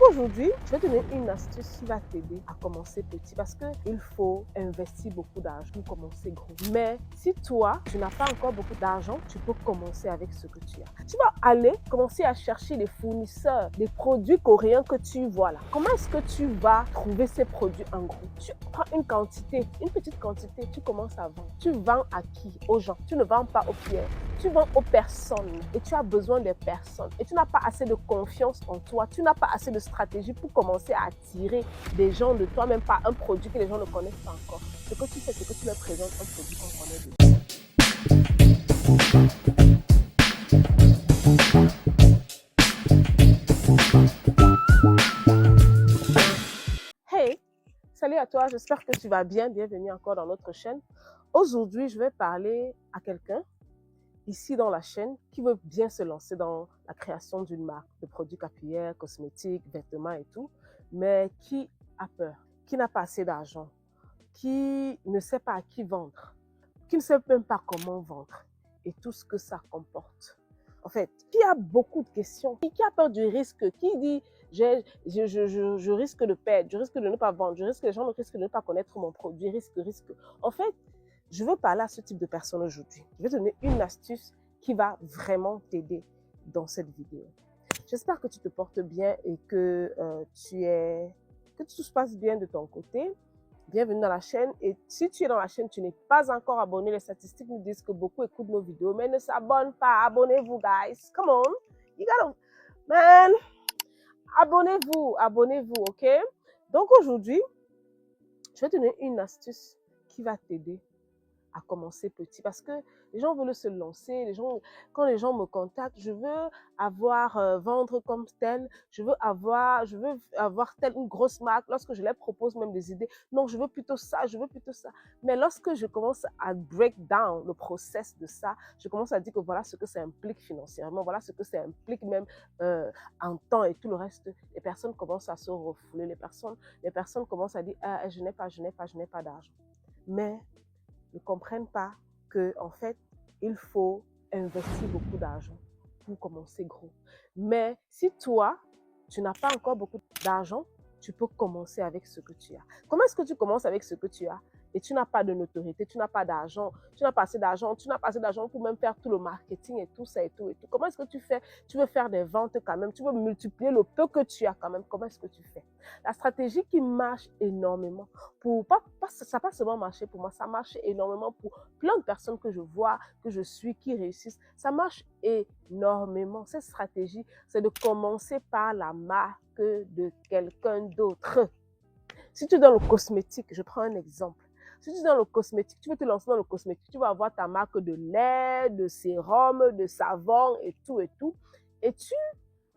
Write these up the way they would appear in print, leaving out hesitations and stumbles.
aujourd'hui, je vais te donner une astuce qui va t'aider à commencer petit parce qu'il faut investir beaucoup d'argent pour commencer gros. Mais si toi, tu n'as pas encore beaucoup d'argent, tu peux commencer avec ce que tu as. Tu vas aller commencer à chercher les fournisseurs, des produits coréens que tu vois là. Comment est-ce que tu vas trouver ces produits en gros? Tu prends une quantité, une petite quantité, tu commences à vendre. Tu vends à qui? Aux gens. Tu ne vends pas aux pierres. Tu vends aux personnes et tu as besoin des personnes. Et tu n'as pas assez de confiance en toi. Tu n'as pas assez de stratégie pour commencer à attirer des gens de toi, même pas un produit que les gens ne connaissent pas encore. Ce que tu fais, c'est que tu leur présentes un produit qu'on connaît déjà. Hey, salut à toi, j'espère que tu vas bien. Bienvenue encore dans notre chaîne. Aujourd'hui, je vais parler à quelqu'un ici dans la chaîne qui veut bien se lancer dans la création d'une marque de produits capillaires, cosmétiques, vêtements et tout, mais qui a peur, qui n'a pas assez d'argent, qui ne sait pas à qui vendre, qui ne sait même pas comment vendre et tout ce que ça comporte. En fait, qui a beaucoup de questions, qui a peur du risque, qui dit je risque de perdre, je risque de ne pas vendre, je risque, les gens risquent de ne pas connaître mon produit, risque. En fait, je veux parler à ce type de personnes aujourd'hui. Je vais te donner une astuce qui va vraiment t'aider dans cette vidéo. J'espère que tu te portes bien et que tout se passe bien de ton côté. Bienvenue dans la chaîne. Et si tu es dans la chaîne, tu n'es pas encore abonné, les statistiques nous disent que beaucoup écoutent nos vidéos, mais ne s'abonnent pas. Abonnez-vous, guys. Come on. You gotta, man. Abonnez-vous, ok? Donc aujourd'hui, je vais te donner une astuce qui va t'aider à commencer petit parce que les gens veulent se lancer, quand les gens me contactent, je veux vendre comme tel, je veux avoir telle une grosse marque. Lorsque je leur propose même des idées, non, je veux plutôt ça. Mais lorsque je commence à break down le process de ça, je commence à dire que voilà ce que ça implique financièrement, voilà ce que ça implique même en temps et tout le reste. Les personnes commencent à se refouler, les personnes commencent à dire ah, je n'ai pas d'argent. Mais ne comprennent pas que en fait, il faut investir beaucoup d'argent pour commencer gros. Mais si toi, tu n'as pas encore beaucoup d'argent, tu peux commencer avec ce que tu as. Comment est-ce que tu commences avec ce que tu as et tu n'as pas de notoriété, tu n'as pas d'argent, tu n'as pas assez d'argent pour même faire tout le marketing et tout ça et tout et tout. Comment est-ce que tu fais? Tu veux faire des ventes quand même, tu veux multiplier le peu que tu as quand même. Comment est-ce que tu fais? La stratégie qui marche énormément, ça n'a pas seulement marché pour moi, ça marche énormément pour plein de personnes que je vois, que je suis, qui réussissent. Ça marche énormément. Cette stratégie, c'est de commencer par la marque de quelqu'un d'autre. Si tu es dans le cosmétique, je prends un exemple. Si tu es dans le cosmétique, tu veux te lancer dans le cosmétique, tu vas avoir ta marque de lait, de sérum, de savon et tout et tout. Et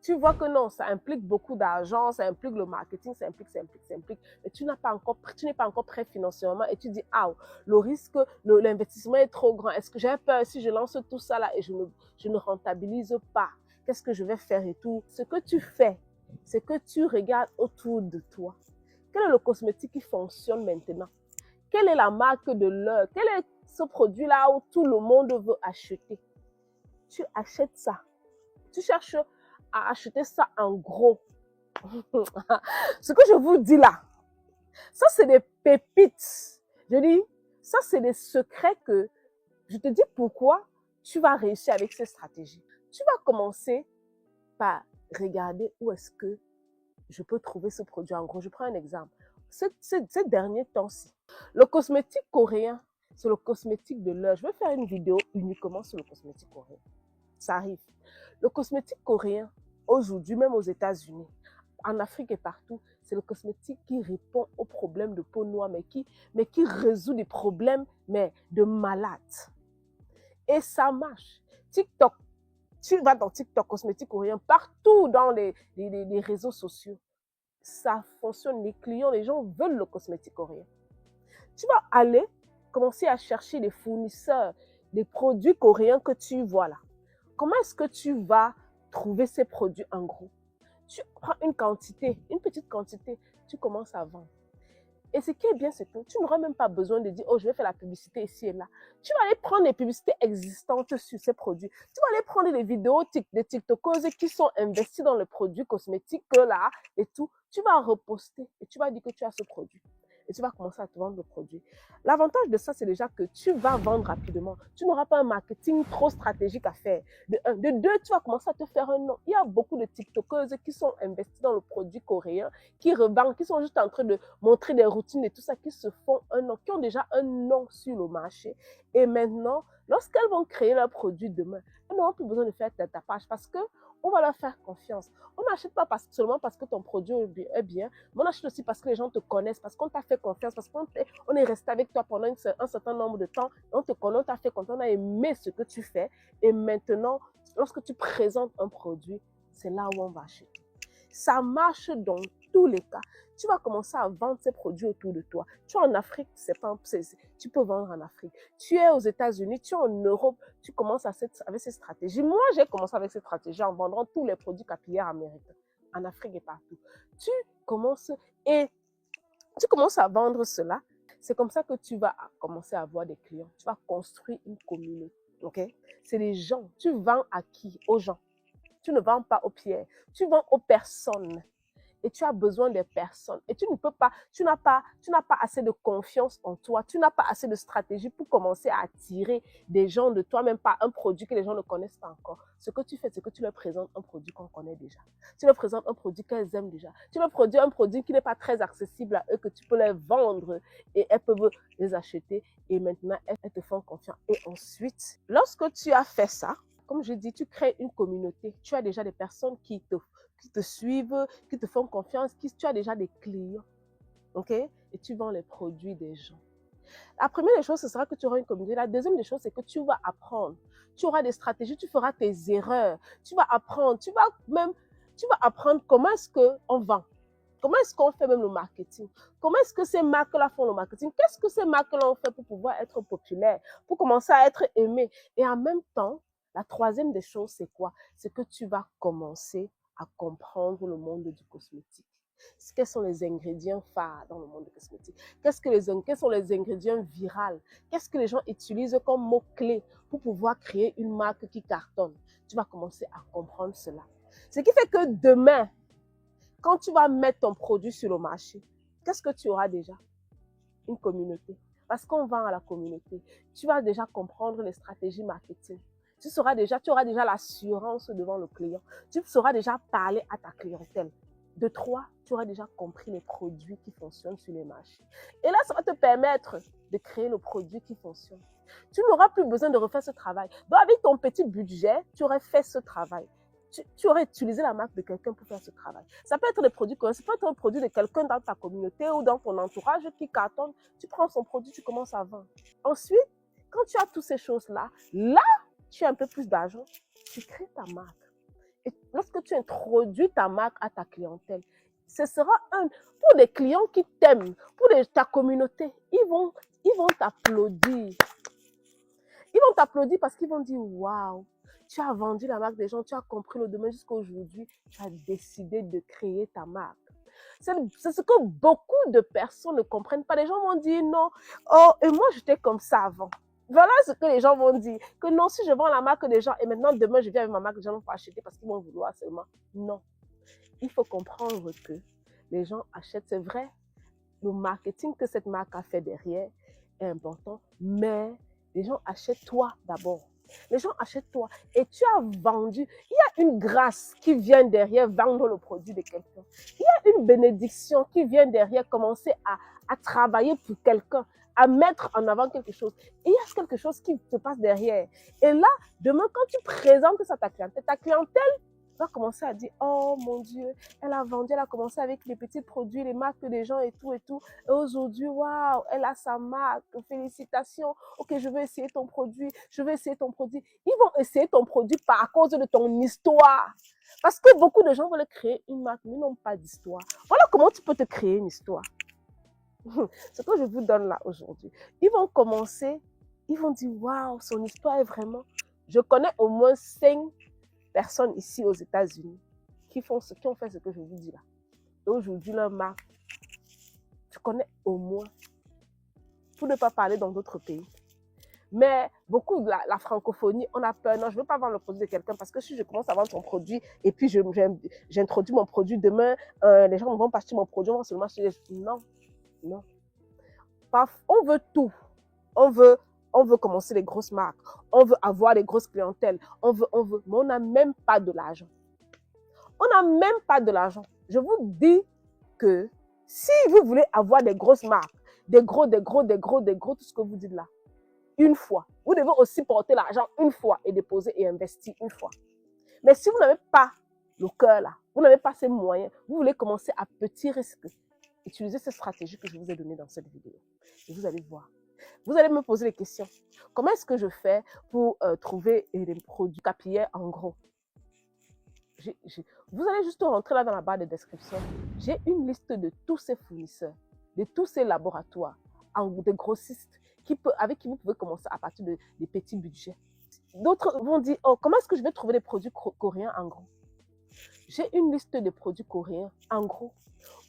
tu vois que non, ça implique beaucoup d'argent, ça implique le marketing, ça implique. Mais tu n'es pas encore prêt financièrement et tu dis, ah, le risque, l'investissement est trop grand. Est-ce que j'ai peur si je lance tout ça là et je ne rentabilise pas? Qu'est-ce que je vais faire et tout? Ce que tu fais, c'est que tu regardes autour de toi. Quel est le cosmétique qui fonctionne maintenant? Quelle est la marque de l'heure? Quel est ce produit-là où tout le monde veut acheter? Tu achètes ça. Tu cherches à acheter ça en gros. Ce que je vous dis là, ça c'est des pépites. Je dis, ça c'est des secrets que je te dis pourquoi tu vas réussir avec ces stratégies. Tu vas commencer par regarder où est-ce que je peux trouver ce produit en gros. Je prends un exemple. Ces derniers temps-ci, le cosmétique coréen, c'est le cosmétique de l'heure. Je vais faire une vidéo uniquement sur le cosmétique coréen. Ça arrive. Le cosmétique coréen, aujourd'hui, même aux États-Unis, en Afrique et partout, c'est le cosmétique qui répond aux problèmes de peau noire, mais qui résout des problèmes de malades. Et ça marche. TikTok, tu vas dans TikTok, cosmétique coréen, partout dans les réseaux sociaux. Ça fonctionne, les clients, les gens veulent le cosmétique coréen. Tu vas aller commencer à chercher des fournisseurs, des produits coréens que tu vois là. Comment est-ce que tu vas trouver ces produits en gros? Tu prends une quantité, une petite quantité, tu commences à vendre. Et ce qui est bien, c'est que tu n'auras même pas besoin de dire, oh, je vais faire la publicité ici et là. Tu vas aller prendre les publicités existantes sur ces produits. Tu vas aller prendre les vidéos des TikTokeuses qui sont investies dans le produit cosmétique là et tout. Tu vas reposter et tu vas dire que tu as ce produit. Et tu vas commencer à te vendre le produit. L'avantage de ça, c'est déjà que tu vas vendre rapidement. Tu n'auras pas un marketing trop stratégique à faire. De un. De deux, tu vas commencer à te faire un nom. Il y a beaucoup de TikTokeuses qui sont investies dans le produit coréen, qui revendent, qui sont juste en train de montrer des routines et tout ça, qui se font un nom, qui ont déjà un nom sur le marché. Et maintenant, lorsqu'elles vont créer leur produit demain, elles n'auront plus besoin de faire ta tapage parce que on va leur faire confiance. On n'achète pas seulement parce que ton produit est bien, mais on achète aussi parce que les gens te connaissent, parce qu'on t'a fait confiance, parce qu'on est resté avec toi pendant un certain nombre de temps, on te connaît, on t'a fait confiance, on a aimé ce que tu fais. Et maintenant, lorsque tu présentes un produit, c'est là où on va acheter. Ça marche dans tous les cas. Tu vas commencer à vendre ces produits autour de toi. Tu es en Afrique, tu peux vendre en Afrique. Tu es aux États-Unis, tu es en Europe, tu commences avec cette stratégie. Moi, j'ai commencé avec cette stratégie en vendant tous les produits capillaires américains, en Afrique et partout. Tu commences à vendre cela. C'est comme ça que tu vas commencer à avoir des clients. Tu vas construire une communauté. Ok? C'est les gens. Tu vends à qui? Aux gens. Tu ne vends pas aux pierres, tu vends aux personnes. Et tu as besoin des personnes. Et tu n'as pas assez de confiance en toi. Tu n'as pas assez de stratégie pour commencer à attirer des gens de toi, même pas un produit que les gens ne connaissent pas encore. Ce que tu fais, c'est que tu leur présentes un produit qu'on connaît déjà. Tu leur présentes un produit qu'elles aiment déjà. Tu leur produis un produit qui n'est pas très accessible à eux, que tu peux leur vendre et elles peuvent les acheter. Et maintenant, elles te font confiance. Et ensuite, lorsque tu as fait ça, comme je dis, tu crées une communauté. Tu as déjà des personnes qui te suivent, qui te font confiance, tu as déjà des clients. OK? Et tu vends les produits des gens. La première des choses, ce sera que tu auras une communauté. La deuxième des choses, c'est que tu vas apprendre. Tu auras des stratégies, tu feras tes erreurs. Tu vas apprendre. Tu vas apprendre comment est-ce qu'on vend. Comment est-ce qu'on fait même le marketing? Comment est-ce que ces marques-là font le marketing? Qu'est-ce que ces marques-là ont fait pour pouvoir être populaires, pour commencer à être aimées? Et en même temps, la troisième des choses, c'est quoi? C'est que tu vas commencer à comprendre le monde du cosmétique. Quels sont les ingrédients phares dans le monde du cosmétique? Quels sont les ingrédients viraux? Qu'est-ce que les gens utilisent comme mots-clés pour pouvoir créer une marque qui cartonne? Tu vas commencer à comprendre cela. Ce qui fait que demain, quand tu vas mettre ton produit sur le marché, qu'est-ce que tu auras déjà? Une communauté. Parce qu'on vend à la communauté. Tu vas déjà comprendre les stratégies marketing. Tu auras déjà l'assurance devant le client. Tu sauras déjà parler à ta clientèle. De trois, tu auras déjà compris les produits qui fonctionnent sur les marchés. Et là, ça va te permettre de créer le produit qui fonctionne. Tu n'auras plus besoin de refaire ce travail. Donc, avec ton petit budget, tu aurais fait ce travail. Tu aurais utilisé la marque de quelqu'un pour faire ce travail. Ça peut être des produits, ça peut être un produit de quelqu'un dans ta communauté ou dans ton entourage qui cartonne. Tu prends son produit, tu commences à vendre. Ensuite, quand tu as toutes ces choses-là, là, tu as un peu plus d'argent, tu crées ta marque. Et lorsque tu introduis ta marque à ta clientèle, ce sera pour des clients qui t'aiment, pour ta communauté, ils vont t'applaudir. Ils vont t'applaudir parce qu'ils vont dire waouh, tu as vendu la marque des gens, tu as compris le domaine jusqu'à aujourd'hui, tu as décidé de créer ta marque. C'est ce que beaucoup de personnes ne comprennent pas. Les gens vont dire non, oh, et moi j'étais comme ça avant. Voilà ce que les gens vont dire. Que non, si je vends la marque des gens et maintenant demain je viens avec ma marque, les gens vont pas acheter parce qu'ils vont vouloir seulement. Non. Il faut comprendre que les gens achètent, c'est vrai. Le marketing que cette marque a fait derrière est important, mais les gens achètent toi d'abord. Les gens achètent toi et tu as vendu. Il y a une grâce qui vient derrière vendre le produit de quelqu'un. Il y a une bénédiction qui vient derrière commencer à travailler pour quelqu'un, à mettre en avant quelque chose. Et il y a quelque chose qui se passe derrière. Et là, demain, quand tu présentes ça à ta clientèle va commencer à dire, oh mon Dieu, elle a vendu, elle a commencé avec les petits produits, les marques des gens et tout et tout. Et aujourd'hui, waouh, elle a sa marque, félicitations. Ok, je vais essayer ton produit, je vais essayer ton produit. Ils vont essayer ton produit par cause de ton histoire. Parce que beaucoup de gens veulent créer une marque, mais n'ont pas d'histoire. Voilà comment tu peux te créer une histoire. Ce que je vous donne là aujourd'hui. Ils vont commencer, ils vont dire, waouh, son histoire est vraiment... Je connais au moins 5 personnes ici aux États-Unis qui ont fait ce que je vous dis là. Et aujourd'hui, leur marque, connais au moins, pour ne pas parler dans d'autres pays. Mais beaucoup de la francophonie, on a peur. Non, je ne veux pas vendre le produit de quelqu'un parce que si je commence à vendre son produit et puis j'introduis mon produit demain, les gens ne vont pas acheter mon produit, on va seulement acheter les... Non, non. On veut tout. On veut commencer les grosses marques. On veut avoir les grosses clientèles. On veut. Mais on n'a même pas de l'argent. On n'a même pas de l'argent. Je vous dis que si vous voulez avoir des grosses marques, des gros, tout ce que vous dites là, une fois. Vous devez aussi porter l'argent une fois et déposer et investir une fois. Mais si vous n'avez pas le cœur là, vous n'avez pas ces moyens, vous voulez commencer à petit risque, utilisez cette stratégie que je vous ai donnée dans cette vidéo. Et vous allez voir. Vous allez me poser des questions. Comment est-ce que je fais pour trouver des produits capillaires en gros? Vous allez juste rentrer là dans la barre de description. J'ai une liste de tous ces fournisseurs, de tous ces laboratoires, de grossistes, avec qui vous pouvez commencer à partir des petits budgets. D'autres vont dire, oh, comment est-ce que je vais trouver des produits coréens en gros? J'ai une liste de produits coréens en gros,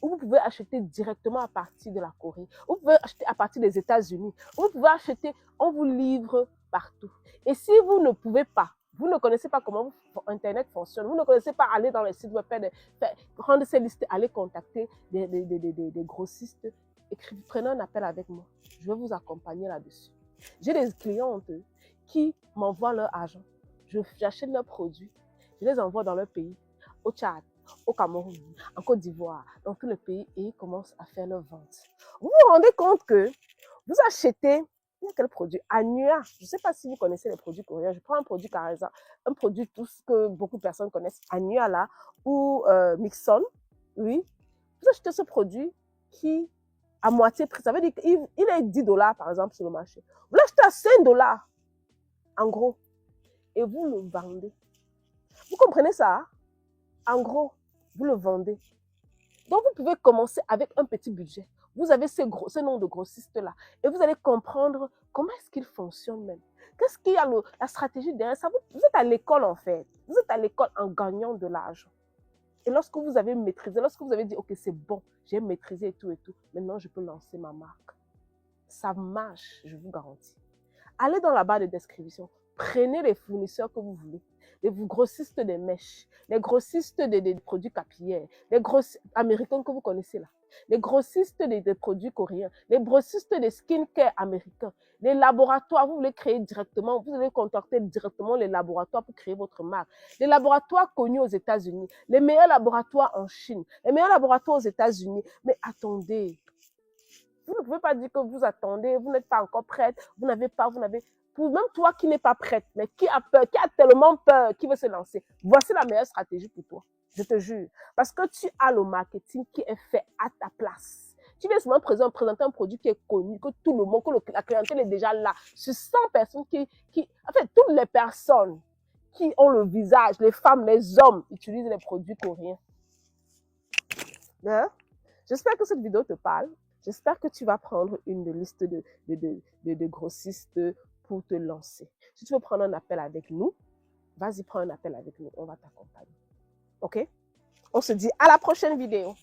où vous pouvez acheter directement à partir de la Corée. Vous pouvez acheter à partir des États-Unis. Vous pouvez acheter, on vous livre partout. Et si vous ne pouvez pas, vous ne connaissez pas comment Internet fonctionne, vous ne connaissez pas aller dans les sites web, prendre ces listes, aller contacter des grossistes, prenez un appel avec moi. Je vais vous accompagner là-dessus. J'ai des clientes qui m'envoient leur argent. J'achète leurs produits, je les envoie dans leur pays, au Tchad, au Cameroun, en Côte d'Ivoire, dans tous les pays, et ils commencent à faire leur vente. Vous vous rendez compte que vous achetez quel produit? Anua. Je ne sais pas si vous connaissez les produits coréens. Je prends un produit par exemple, un produit tout ce que beaucoup de personnes connaissent, Anua là, ou Mixon. Oui. Vous achetez ce produit qui à moitié prix. Ça veut dire qu'il est 10 $ par exemple sur le marché. Vous l'achetez à 5 $, en gros, et vous le vendez. Vous comprenez ça? Hein? En gros, vous le vendez. Donc, vous pouvez commencer avec un petit budget. Vous avez ce nom de grossistes-là et vous allez comprendre comment est-ce qu'ils fonctionnent même. Qu'est-ce qu'il y a la stratégie derrière ça? Vous êtes à l'école en fait. Vous êtes à l'école en gagnant de l'argent. Et lorsque vous avez maîtrisé, lorsque vous avez dit, ok, c'est bon, j'ai maîtrisé et tout, maintenant je peux lancer ma marque. Ça marche, je vous garantis. Allez dans la barre de description, prenez les fournisseurs que vous voulez. Les grossistes des mèches, les grossistes des produits capillaires, les grossistes américains que vous connaissez là, les grossistes des produits coréens, les grossistes des skincare américains, les laboratoires, vous voulez créer directement, vous allez contacter directement les laboratoires pour créer votre marque. Les laboratoires connus aux États-Unis, les meilleurs laboratoires en Chine, les meilleurs laboratoires aux États-Unis. Mais attendez, vous ne pouvez pas dire que vous attendez, vous n'êtes pas encore prête, vous n'avez pas, pour même toi qui n'es pas prête, mais qui a peur, qui a tellement peur, qui veut se lancer, voici la meilleure stratégie pour toi. Je te jure. Parce que tu as le marketing qui est fait à ta place. Tu viens souvent présenter un produit qui est connu, que tout le monde, que la clientèle est déjà là. Ce 100 personnes en fait, toutes les personnes qui ont le visage, les femmes, les hommes, utilisent les produits coréens. Hein? J'espère que cette vidéo te parle. J'espère que tu vas prendre une liste de grossistes pour te lancer. Si tu veux prendre un appel avec nous, vas-y, prends un appel avec nous. On va t'accompagner. OK? On se dit à la prochaine vidéo.